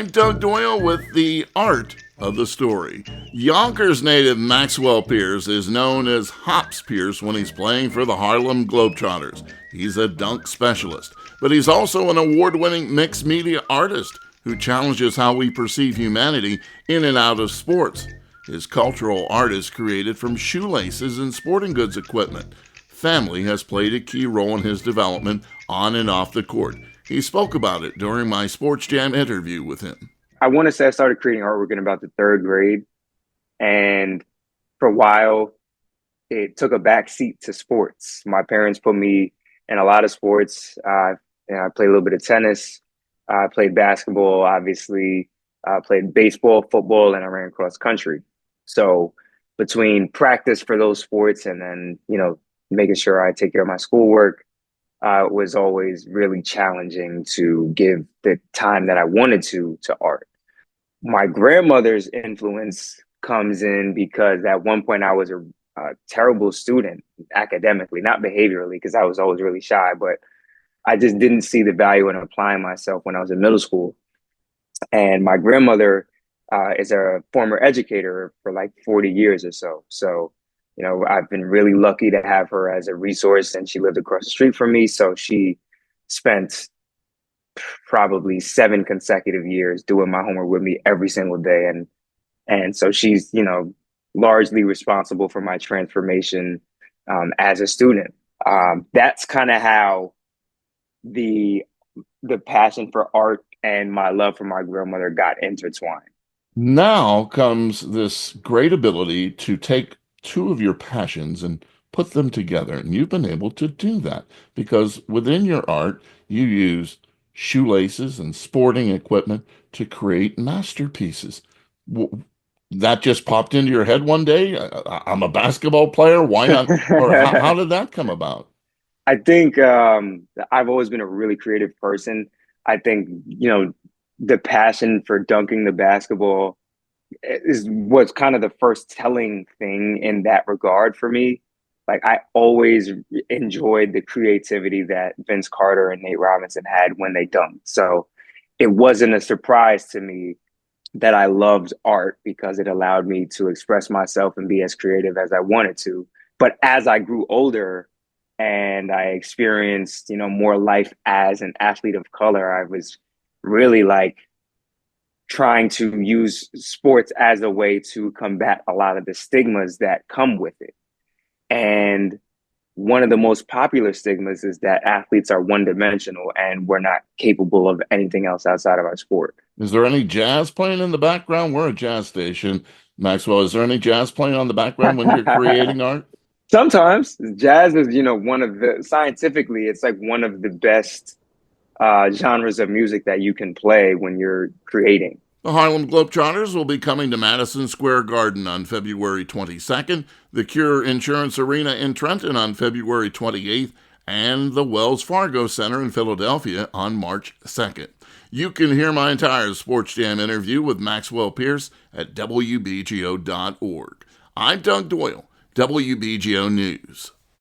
I'm Doug Doyle with the art of the story. Yonkers native Maxwell Pearce is known as Hops Pearce when he's playing for the Harlem Globetrotters. He's a dunk specialist, but he's also an award-winning mixed media artist who challenges how we perceive humanity in and out of sports. His cultural art is created from shoelaces and sporting goods equipment. Family has played a key role in his development on and off the court. He spoke about it during my Sports Jam interview with him. I want to say I started creating artwork in about the third grade. And for a while, it took a back seat to sports. My parents put me in a lot of sports. I played a little bit of tennis. I played basketball, obviously. I played baseball, football, and I ran cross country. So between practice for those sports and then, making sure I take care of my schoolwork, was always really challenging to give the time that I wanted to art. My grandmother's influence comes in because at one point I was a terrible student academically, not behaviorally, because I was always really shy, but I just didn't see the value in applying myself when I was in middle school. And my grandmother is a former educator for like 40 years or so. So, I've been really lucky to have her as a resource, and she lived across the street from me. So she spent probably 7 consecutive years doing my homework with me every single day. And so she's, largely responsible for my transformation as a student. That's kind of how the passion for art and my love for my grandmother got intertwined. Now comes this great ability to take two of your passions and put them together. And you've been able to do that because within your art, you use shoelaces and sporting equipment to create masterpieces. That just popped into your head one day? I'm a basketball player. Why not? Or how did that come about? I think I've always been a really creative person. I think, the passion for dunking the basketball was kind of the first telling thing in that regard for me. Like, I always enjoyed the creativity that Vince Carter and Nate Robinson had when they dunked. So it wasn't a surprise to me that I loved art because it allowed me to express myself and be as creative as I wanted to. But as I grew older and I experienced, more life as an athlete of color, I was really trying to use sports as a way to combat a lot of the stigmas that come with it. And one of the most popular stigmas is that athletes are one-dimensional and we're not capable of anything else outside of our sport. Is there any jazz playing in the background? We're a jazz station. Maxwell, is there any jazz playing on the background when you're creating art? Sometimes jazz is, scientifically, it's like one of the best genres of music that you can play when you're creating. The Harlem Globetrotters will be coming to Madison Square Garden on February 22nd, the Cure Insurance Arena in Trenton on February 28th, and the Wells Fargo Center in Philadelphia on March 2nd. You can hear my entire Sports Jam interview with Maxwell Pearce at WBGO.org. I'm Doug Doyle, WBGO News.